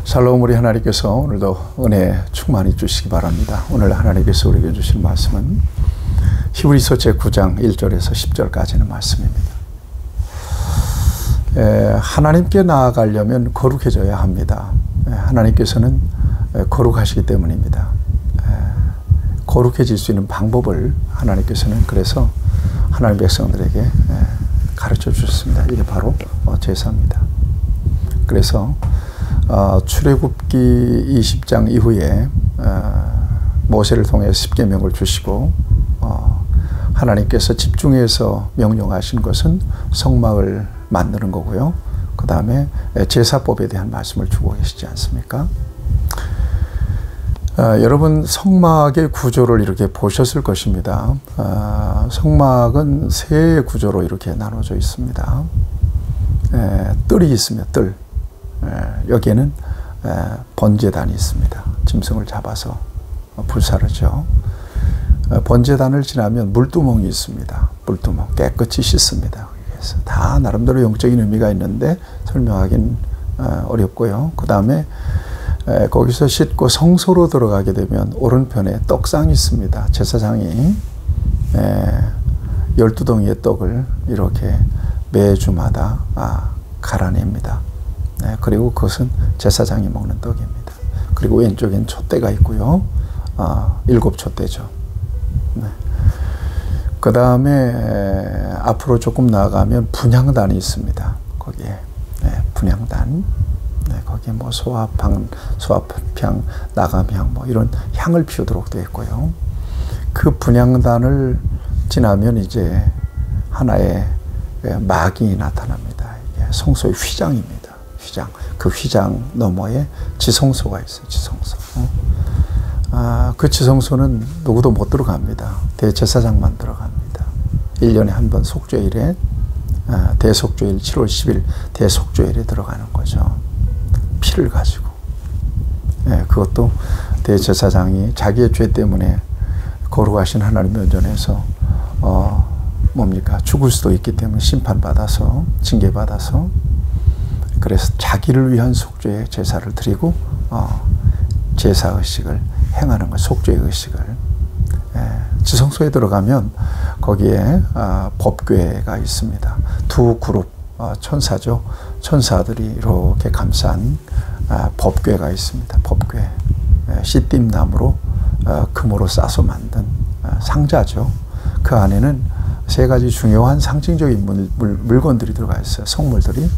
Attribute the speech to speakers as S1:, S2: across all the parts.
S1: 샬롬. 우리 하나님께서 오늘도 은혜 충만히 주시기 바랍니다. 오늘 하나님께서 우리에게 주신 말씀은 히브리서 제9장 1절에서 10절까지는 말씀입니다. 하나님께 나아가려면 거룩해져야 합니다. 하나님께서는 거룩하시기 때문입니다. 거룩해질 수 있는 방법을 하나님께서는 그래서 하나님 백성들에게 가르쳐 주셨습니다. 이게 바로 제사입니다. 그래서 출애굽기 20장 이후에 모세를 통해 십계명을 주시고 하나님께서 집중해서 명령하신 것은 성막을 만드는 거고요. 그 다음에 제사법에 대한 말씀을 주고 계시지 않습니까? 여러분, 성막의 구조를 이렇게 보셨을 것입니다. 성막은 세 구조로 이렇게 나눠져 있습니다. 뜰이 있으며 뜰. 여기에는 번제단이 있습니다. 짐승을 잡아서 불사르죠. 번제단을 지나면 물두멍이 있습니다. 물두멍 깨끗이 씻습니다. 그래서 다 나름대로 영적인 의미가 있는데 설명하긴 어렵고요. 그 다음에 거기서 씻고 성소로 들어가게 되면 오른편에 떡상이 있습니다. 제사장이 12덩이의 떡을 이렇게 매주마다 갈아냅니다. 그리고 그것은 제사장이 먹는 떡입니다. 그리고 왼쪽엔 촛대가 있고요. 7촛대죠. 그 다음에 앞으로 조금 나아가면 분향단이 있습니다. 거기에 분향단. 거기에 뭐 소합향, 나감향 뭐 이런 향을 피우도록 되어 있고요. 그 분향단을 지나면 이제 하나의 막이 나타납니다. 이게 성소의 휘장입니다. 휘장. 그 휘장 너머에 지성소가 있어요. 지성소. 그 지성소는 누구도 못 들어갑니다. 대제사장만 들어갑니다. 1년에 한 번 속죄일에 대속죄일 7월 10일 대속죄일에 들어가는 거죠. 피를 가지고. 그것도 대제사장이 자기의 죄 때문에 거룩하신 하나님 면전에서 뭡니까? 죽을 수도 있기 때문에 심판받아서 징계받아서 그래서 자기를 위한 속죄의 제사를 드리고 제사의식을 행하는 것, 속죄의식을. 지성소에 들어가면 거기에 법궤가 있습니다. 두 그룹 천사죠. 천사들이 이렇게 감싼 법궤가 있습니다. 법궤. 시띠나무로 금으로 싸서 만든 상자죠. 그 안에는 세 가지 중요한 상징적인 물건들이 들어가 있어요. 성물들이.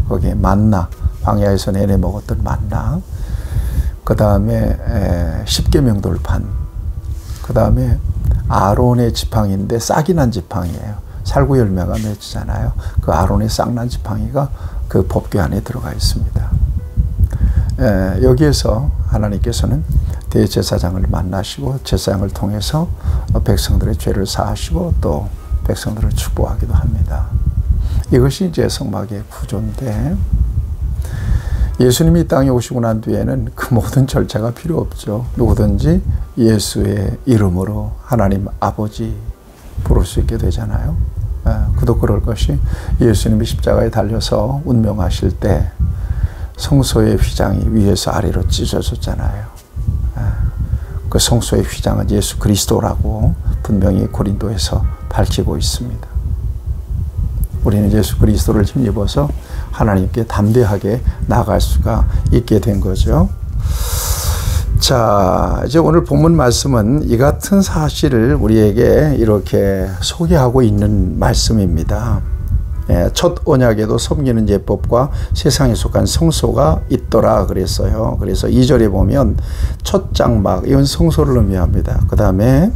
S1: 거기에 만나, 광야에서 내내 먹었던 만나, 그 다음에 십계명 돌판, 그 다음에 아론의 지팡이인데 싹이 난 지팡이에요. 살구 열매가 맺히잖아요. 그 아론의 싹 난 지팡이가 그 법궤 안에 들어가 있습니다. 여기에서 하나님께서는 대제사장을 만나시고 제사장을 통해서 백성들의 죄를 사하시고 또 백성들을 축복하기도 합니다. 이것이 이제 성막의 구조인데 예수님이 이 땅에 오시고 난 뒤에는 그 모든 절차가 필요 없죠. 누구든지 예수의 이름으로 하나님 아버지 부를 수 있게 되잖아요. 그도 그럴 것이 예수님이 십자가에 달려서 운명하실 때 성소의 휘장이 위에서 아래로 찢어졌잖아요. 그 성소의 휘장은 예수 그리스도라고 분명히 고린도에서 밝히고 있습니다. 우리는 예수 그리스도를 힘입어서 하나님께 담대하게 나아갈 수가 있게 된 거죠. 자, 이제 오늘 본문 말씀은 이 같은 사실을 우리에게 이렇게 소개하고 있는 말씀입니다. 첫 언약에도 섬기는 예법과 세상에 속한 성소가 있더라 그랬어요. 그래서 2절에 보면 첫 장막, 이건 성소를 의미합니다. 그 다음에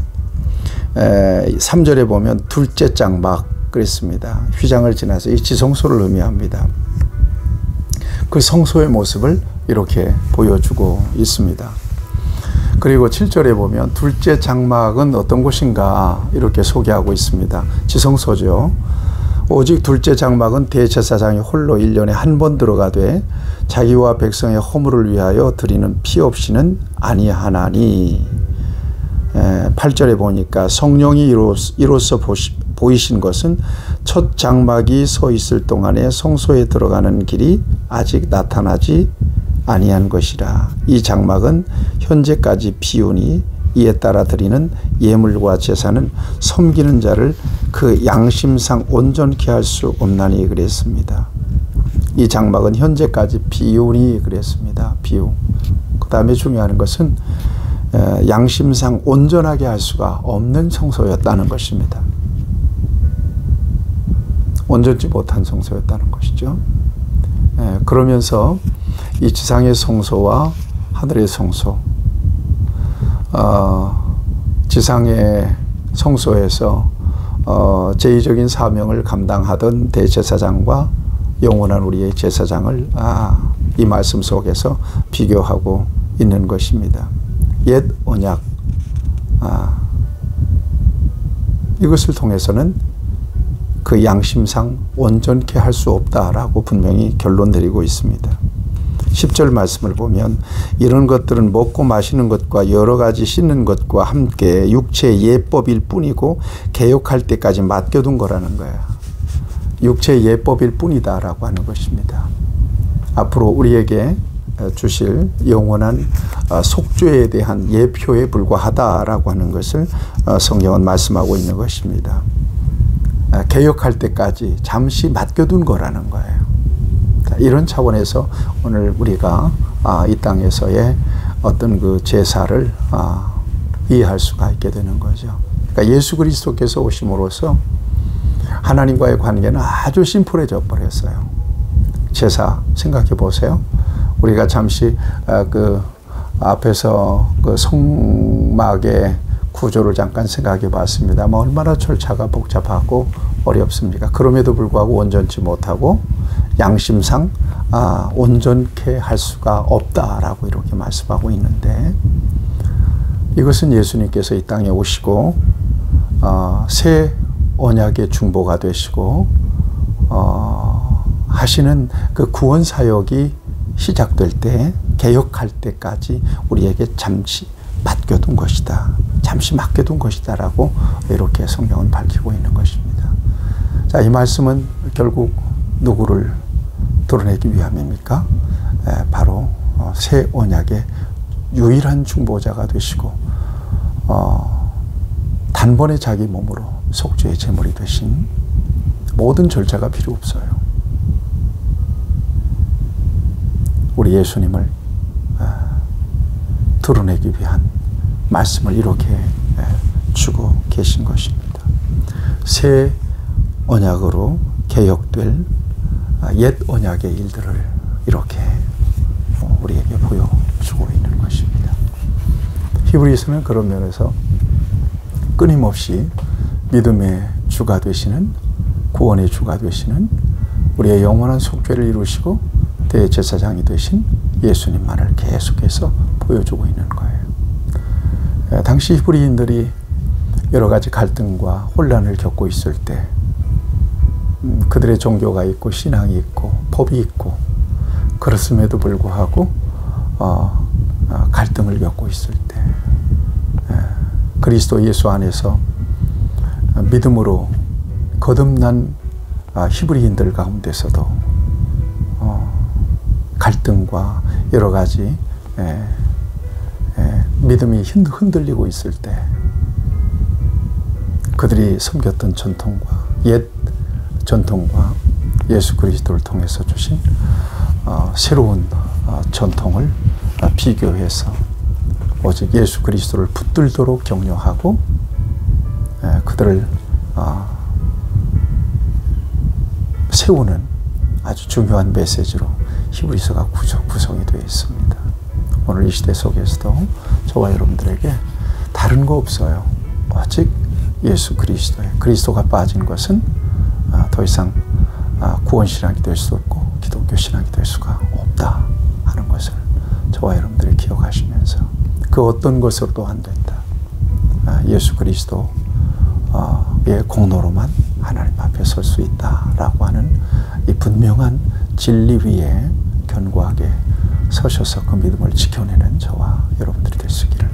S1: 3절에 보면 둘째 장막 그랬습니다. 휘장을 지나서 이 지성소를 의미합니다. 그 성소의 모습을 이렇게 보여주고 있습니다. 그리고 7절에 보면 둘째 장막은 어떤 곳인가 이렇게 소개하고 있습니다. 지성소죠. 오직 둘째 장막은 대제사장이 홀로 1년에 한 번 들어가되 자기와 백성의 허물을 위하여 드리는 피 없이는 아니하나니. 8절에 보니까 성령이 이로써 보이신 것은 첫 장막이 서 있을 동안에 성소에 들어가는 길이 아직 나타나지 아니한 것이라. 이 장막은 현재까지 비우니 이에 따라 드리는 예물과 제사는 섬기는 자를 그 양심상 온전케 할 수 없나니 그랬습니다. 이 장막은 현재까지 비우니 그랬습니다. 비우. 그 다음에 중요한 것은 양심상 온전하게 할 수가 없는 성소였다는 것입니다. 온전치 못한 성소였다는 것이죠. 그러면서 이 지상의 성소와 하늘의 성소, 지상의 성소에서 제의적인 사명을 감당하던 대제사장과 영원한 우리의 제사장을 이 말씀 속에서 비교하고 있는 것입니다. 옛 언약, 이것을 통해서는 그 양심상 온전케 할 수 없다라고 분명히 결론 내리고 있습니다. 10절 말씀을 보면 이런 것들은 먹고 마시는 것과 여러 가지 씻는 것과 함께 육체의 예법일 뿐이고 개욕할 때까지 맡겨둔 거라는 거예요. 육체의 예법일 뿐이다라고 하는 것입니다. 앞으로 우리에게 주실 영원한 속죄에 대한 예표에 불과하다라고 하는 것을 성경은 말씀하고 있는 것입니다. 개욕할 때까지 잠시 맡겨둔 거라는 거예요. 이런 차원에서 오늘 우리가 이 땅에서의 어떤 그 제사를 이해할 수가 있게 되는 거죠. 그러니까 예수 그리스도께서 오심으로써 하나님과의 관계는 아주 심플해져 버렸어요. 제사 생각해 보세요. 우리가 잠시 그 앞에서 그 성막의 구조를 잠깐 생각해 봤습니다. 얼마나 절차가 복잡하고 어렵습니까? 그럼에도 불구하고 온전치 못하고 양심상 온전케 할 수가 없다라고 이렇게 말씀하고 있는데, 이것은 예수님께서 이 땅에 오시고 새 언약의 중보가 되시고 하시는 그 구원 사역이 시작될 때, 개혁할 때까지 우리에게 잠시 맡겨둔 것이다. 잠시 맡겨둔 것이다 라고 이렇게 성경은 밝히고 있는 것입니다. 자, 이 말씀은 결국 누구를 드러내기 위함입니까? 바로 새 언약의 유일한 중보자가 되시고 단번에 자기 몸으로 속죄의 제물이 되신, 모든 절차가 필요 없어요. 우리 예수님을 드러내기 위한 말씀을 이렇게 주고 계신 것입니다. 새 언약으로 개혁될 옛 언약의 일들을 이렇게 우리에게 보여주고 있는 것입니다. 히브리서는 그런 면에서 끊임없이 믿음의 주가 되시는, 구원의 주가 되시는, 우리의 영원한 속죄를 이루시고 대제사장이 되신 예수님만을 계속해서 보여주고 있는 거예요. 당시 히브리인들이 여러 가지 갈등과 혼란을 겪고 있을 때, 그들의 종교가 있고 신앙이 있고 법이 있고, 그렇음에도 불구하고 갈등을 겪고 있을 때, 그리스도 예수 안에서 믿음으로 거듭난 히브리인들 가운데서도 갈등과 여러 가지 믿음이 흔들리고 있을 때, 그들이 섬겼던 전통과 옛 전통과 예수 그리스도를 통해서 주신 새로운 전통을 비교해서 오직 예수 그리스도를 붙들도록 격려하고 그들을 세우는 아주 중요한 메시지로 히브리서가 구성이 되어 있습니다. 오늘 이 시대 속에서도 저와 여러분들에게 다른 거 없어요. 오직 예수 그리스도에, 그리스도가 빠진 것은 더 이상 구원 신앙이 될 수 없고 기독교 신앙이 될 수가 없다 하는 것을 저와 여러분들이 기억하시면서, 그 어떤 것으로도 안 된다. 예수 그리스도의 공로로만 하나님 앞에 설 수 있다라고 하는 이 분명한 진리 위에 견고하게 서셔서 그 믿음을 지켜내는 저와 여러분들이 될 수 있기를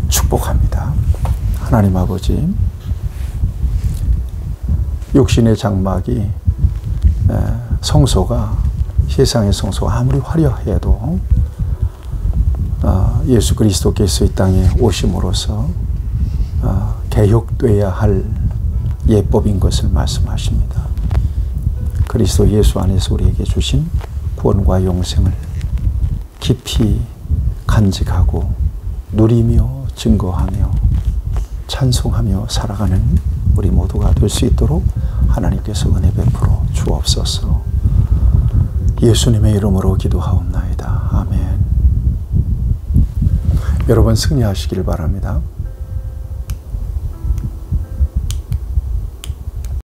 S1: 축복합니다. 하나님 아버지, 육신의 장막이 성소가, 세상의 성소가 아무리 화려해도 예수 그리스도께서 이 땅에 오심으로써 개혁되어야 할 예법인 것을 말씀하십니다. 그리스도 예수 안에서 우리에게 주신 구원과 용생을 깊이 간직하고 누리며 증거하며 찬송하며 살아가는 우리 모두가 될 수 있도록 하나님께서 은혜 베풀어 주옵소서. 예수님의 이름으로 기도하옵나이다. 아멘. 여러분 승리하시길 바랍니다.